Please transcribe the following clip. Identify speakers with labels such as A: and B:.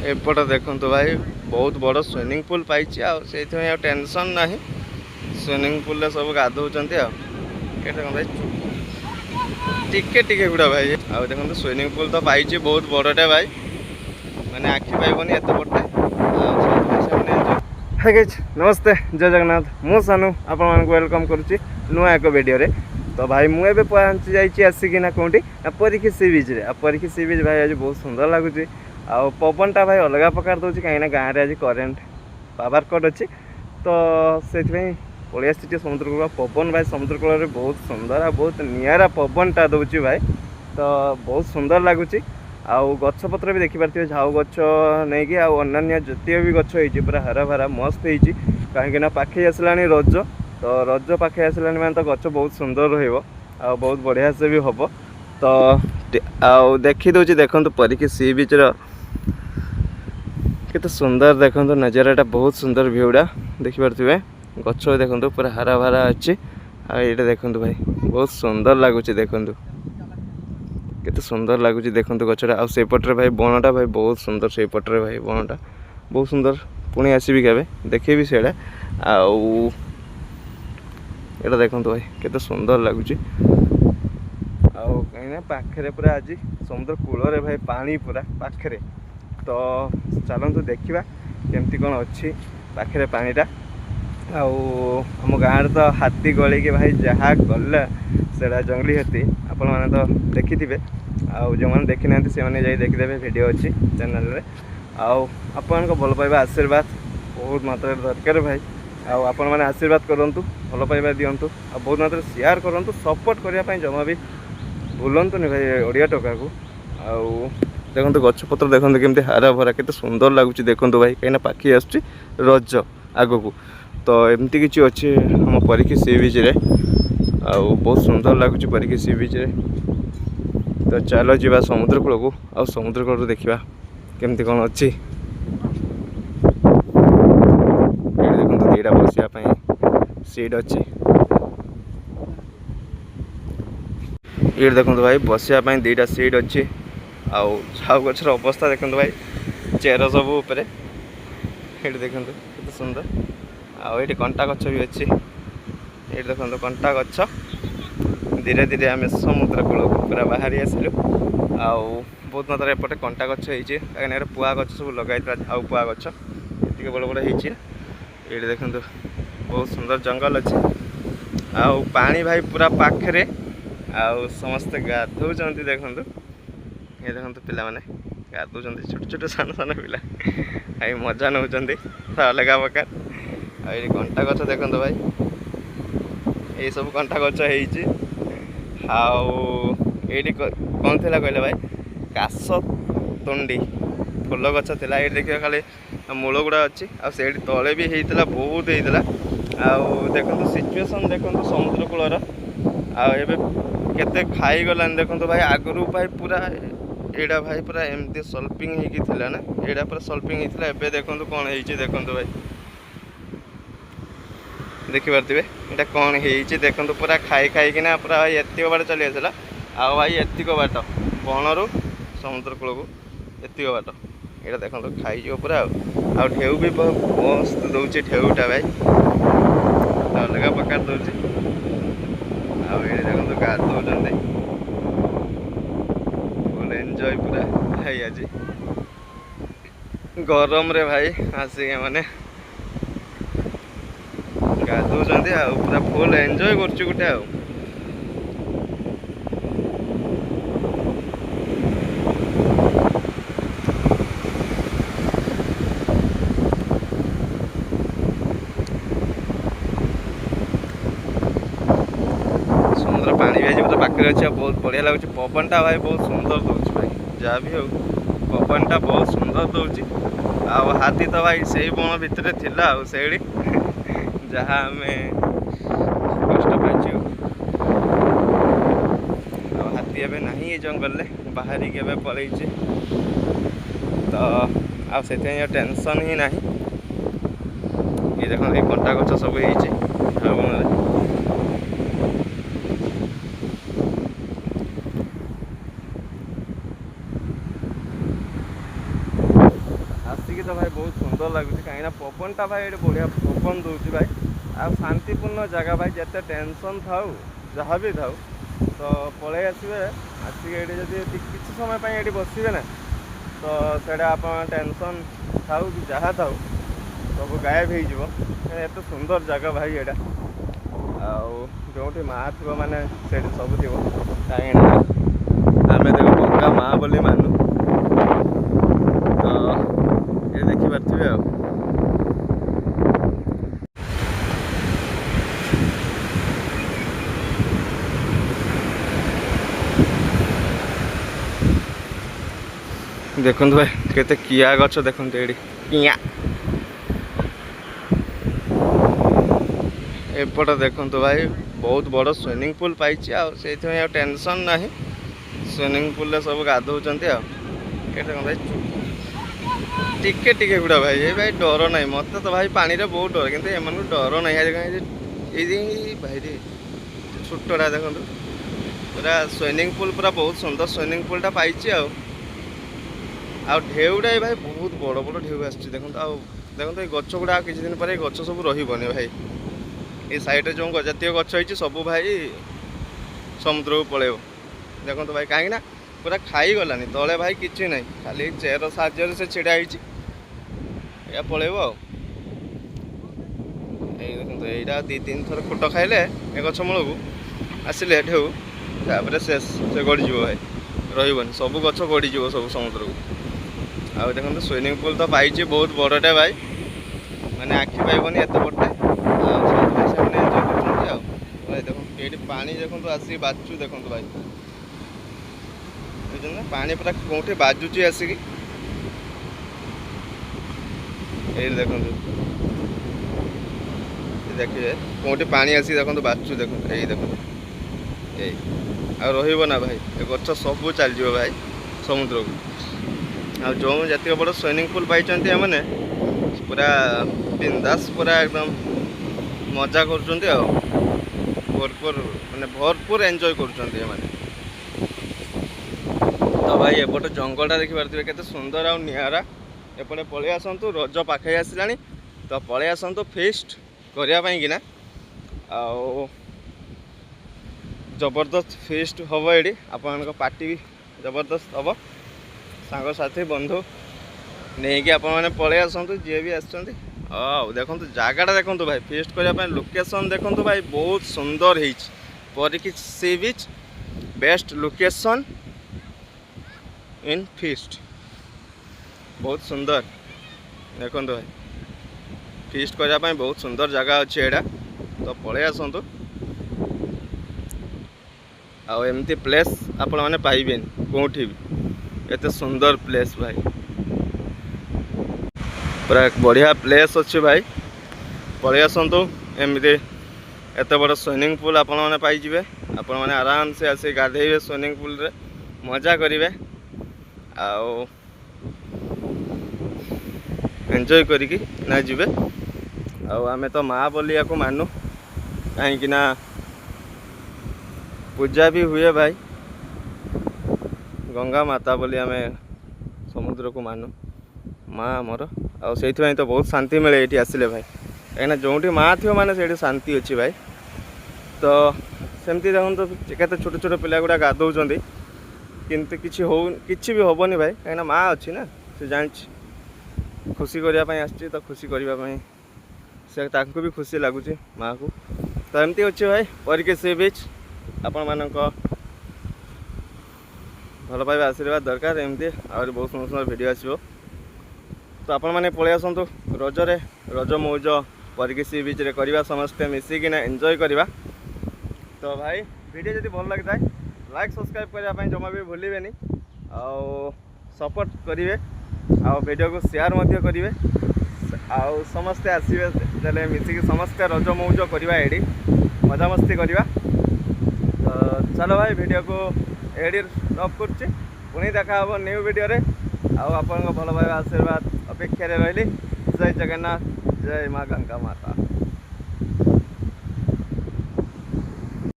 A: एपट देखु भाई बहुत बड़ स्विमिंग पूल पाई टेंशन ना स्विमिंग पूल रे सब गाधौंट भाई टिके टिके गुड़ा भाई आउ देखो स्विमिंग पूल तो पाई बहुत बड़टे भाई मैंने आखि पाइबनी एत बड़टे नमस्ते जय जगन्नाथ मु सानू आपण वेलकम करुच्ची नुआ एक वीडियो तो भाई मुझे पहुँची जाइए आसिकिना कौटी परीक्षी सी बीच रे परीक्षी सी बीच भाई आज बहुत सुंदर लगुच आ पवनटा भाई अलग प्रकार दूसरी कहीं गाँव में आज करेन्ट पावर कट अच्छी तो से पलि आसी समुद्र कूल पवन भाई समुद्र कूल बहुत सुंदर आ बहुत निरा पवनटा दूसरी भाई तो बहुत सुंदर लगुच आउ गछपत्र भी देखिपारे झाऊ गछ नहीं कि अन्य जिते भी गछ हो पूरा हरा भरा मस्त हो कहीं पाखे आसला रज तो रज पाखे आसला मैंने तो गछ बहुत सुंदर रहा बहुत बढ़िया से भी हम तो आउ देखी दूसरी देखो परीक्षी सी बीच केते सुंदर देखो नजाराटा बहुत सुंदर भ्यूटा देखिपे गछ देखो पूरा हरा भरा अच्छी आईटा देखो भाई बहुत सुंदर लगुच देखो केते सुंदर लगुच देखो गचटा आउपट्रे भाई बनटा भाई बहुत सुंदर से पट्रे भाई बनटा बहुत सुंदर पुणी आसबि के देखेबी से आउ एटा देखो भाई केते सुंदर लगुच कहीं पाखे पूरा आज समुद्र कूल भाई पानी पूरा पाखे तो चलतु देखा केमती कौन अच्छी पाखे पानीटा आम गाँव तो हाथी गली के भाई जहाँ गला से जंगली हाथी आपण मैंने तो देखी थे जो मैंने देखी ना से मैंने देखीदे वीडियो अच्छी चैनल रे आपण भल पाइबा आशीर्वाद बहुत मात्रा दरकार भाई आपण मैंने आशीर्वाद करूँ भल पाइबा दिंतु बहुत मात्रा शेयर करूँ सपोर्ट करने जमा भी भूलतुनि भाई ओडिया टोका को देखो गछपत्र देखो केमती हरा भरा केते सुंदर लगुच देखो भाई कहीं पाखी आस रज आग को तो एमती किसी अच्छे हम परीक्षी सी बीच रे बहुत सुंदर लगुच परीक्षी सी बीच रे तो चलो जीवा समुद्र कूल को आ समुद्र कूल देखा केमती कौन अच्छी देखो दीटा बसापी सीट अच्छी ये देखो भाई बसापी दीटा सीट अच्छी आउ झाऊ गछर अवस्था देखो भाई चेर सब उपर ये देखो केते सुंदर आठ कंटा गछ भी अच्छी ये देखो कंटा गछ धीरे धीरे आम समुद्र कूल पूरा बाहरी आसलु बहुत मात्रा एपटे कंटा गछ हो पुआ गछ सब लगे झाऊ पुआ गछ ये बड़ बड़ हो ये देखो बहुत सुंदर जंगल अच्छे आउ पानी भाई पूरा पाखे आउ समस्ते गाधौंट देखो ये देखो पिला माने गाधौंट छोट छोट सान सान पिला आई मजा नौ अलग प्रकार आई कंटा गछ देखो भाई ये सब कंटा गछ ये कौन थी कहले भाई काश तुंडी फुल गछ थी ये देखिए खाली मूल गुड़ा अच्छी आठ तले भी होता बहुत होता देखो सिचुएसन देखो समुद्र कूलर आते खाई गलानी देखो भाई आगु भाई पूरा एड़ा भाई पूरा एमती सल्पिंग होता ना एड़ा पूरा सल्पिंग होता है देखो कौन हो देखो भाई देखिपे यहाँ कौन हो देखो पूरा खाई खाई पूरा भाई एतिक बाट चली आसला आ भाई एतिक बाट बणरू समुद्र कूल को एतिक बाट यहाँ देखो खाई पूरा ढेउ भी मस्त दौर ढेउटा भाई अलग प्रकार दौर देखो गाधौंट फुल एंजॉय पूरा भाई आज गरम रे भाई आसिक माने गाधौंट पूरा फुल एंजॉय कर गोटे सुंदर पानी भी आज पूरा पाखे अच्छे बहुत बढ़िया लगुच पवनटा भाई बहुत सुंदर दूसरी भाई जहाँ भी हो पवनटा बहुत सुंदर दूसरी हाथी तो भाई से ही बण भितर थिला से जहाँ आम कष्ट पाई हाथी एवं ना ये जंगल में बाहरी के पलि तो आसे टेंशन ही ना ये देखो ये कंटा गछ सब हो आसिक तो भाई बहुत सुंदर लगुच कहीं पवनटा भाई ये बढ़िया पवन दूसरी भाई आ शांतिपूर्ण जगह भाई जिते टेंशन थाऊ जहाँ भी थाऊ तो पलि आसवे आसिक ये जब किसी समय ये बसवे ना तो सेटा आप टेंशन थाऊ कि जहाँ थाऊ सब गायब हो एत सुंदर जगह भाई ये जो माँ थी माने से सब थी कहीं आम देखो गंगा माँ बोली मानू तो ये देखिपे देखो भाई केते किया गछ देखो ये किया एपट देखो भाई बहुत बड़ स्विमिंग पूल पाई से टेंशन ना स्विमिंग पूल सब गाधौं भाई टिके टिके गुड़ा भाई ये भाई डर ना मत तो भाई पानी रे बहुत डर कि एम डर ना ये भाई छोटा देखो पूरा स्विमिंग पूल पूरा बहुत सुंदर स्विमिंग पूलटा पाई ढेउटा भाई बहुत बड़ बड़ ढेउ आस देखो ये गच गुड़ा किसी दिन पर गच सब रही भाई ये साइड जो जातीय गच हो सब भाई समुद्र को पलैब देखो भाई कहीं पूरा खाई गलानी तले भाई किसी ना खाली चेयर साहाଯ୍य से छिड़ा या पलैब देखो यहाँ दी तीन थर खुट खाइले ए गच मूल को आसिले ढेउ तापर शेष से गड़ज भाई रही सब गच गड़ज सब समुद्र को आ देखो स्विमिंग पूल तो पाई बहुत बड़टे भाई मैंने आखि पाइबनी एत बड़टे देखो ये पानी देखो आसिक बाजू देखो भाई बुझे ना पानी पूरा कौटे बाजुची आसिक ये देखो देखिए कौटे पानी आसिक देखो बाजू देखो ये देखो ये ना भाई ये गच सब चलज भाई समुद्र को आ जो जाती बड़ स्विमिंग पूल पाई मैंने पूरा बिंदास पूरा एकदम मजा कर भरपूर माने भरपूर एंजॉय कर तो भाई एपट जंगलटा देखिपे केते सुंदर आ निरा एपटे पलि आसतु रज पाखे आसला तो पलि आसतु फेस्ट करने कि जबरदस्त फेस्ट हम ये आपण पार्टी भी जबरदस्त हम सांग साथी बंधु नहीं कि आपने पलि आसतु जी भी आस देखो जगटा देखो भाई फेस्ट करने लोकेशन देखो भाई बहुत सुंदर है सी बीच बेस्ट लोकेशन इन फीस्ट बहुत सुंदर देखो भाई फीस्ट करने बहुत सुंदर जगह अच्छे यहाँ तो पलि आसतु आमती प्लेस आपण मैंने पाइबे कौटी भी एत सुंदर प्लेस भाई पूरा एक बढ़िया प्लेस अच्छे भाई पलि आसतु एमती एत बड़ स्विमिंग पूल आपण मैंने पाइबे आपण मैंने आराम से आसी गाधेबे स्विमिंग पूल रे मजा करेंगे एंजॉय करिकी ना जीवे आमे तो माँ बोली या मानू कहीं पूजा भी हुए भाई गंगा माता बोली आमे समुद्र को मानू माँ आमर से तो बहुत शांति मिले ये आसिले भाई कहीं जो माँ थी मैंने से शांति अच्छी भाई तो सेमती देखो तो छोट छोट पिला गुड़ा गाधौं किंतु किसी भी हेनी भाई कहीं माँ अच्छी ना से जान खुशी करने आसी तो खुशी करने से भी खुशी लगुच माँ को तो एमती अच्छे भाई परिके सी बीच आपण मान भल पाइबा आशीर्वाद दरकार एमती आहुरी बहुत सुंदर सुंदर वीडियो आसो तो आपण मैंने पलि आसतु रजरे रज मौज परिके सी बीच रे करवा समस्ते मिसिकिना एंजॉय करवा तो भाई वीडियो जब भल लगी था लाइक सब्सक्राइब करने जमा भी भूलें सपोर्ट करेंगे वीडियो को शेयर करेंगे समस्ते आसवे मिसिक समस्ते रज मौज करवा ये मजा मस्ती करवा तो चलो भाई वीडियो को एडी स्टॉप कर पुणी देखा हम न्यू वीडियो रे आप भल भाई आशीर्वाद अपेक्षा रही जय जगन्नाथ जय माँ गंगा माता।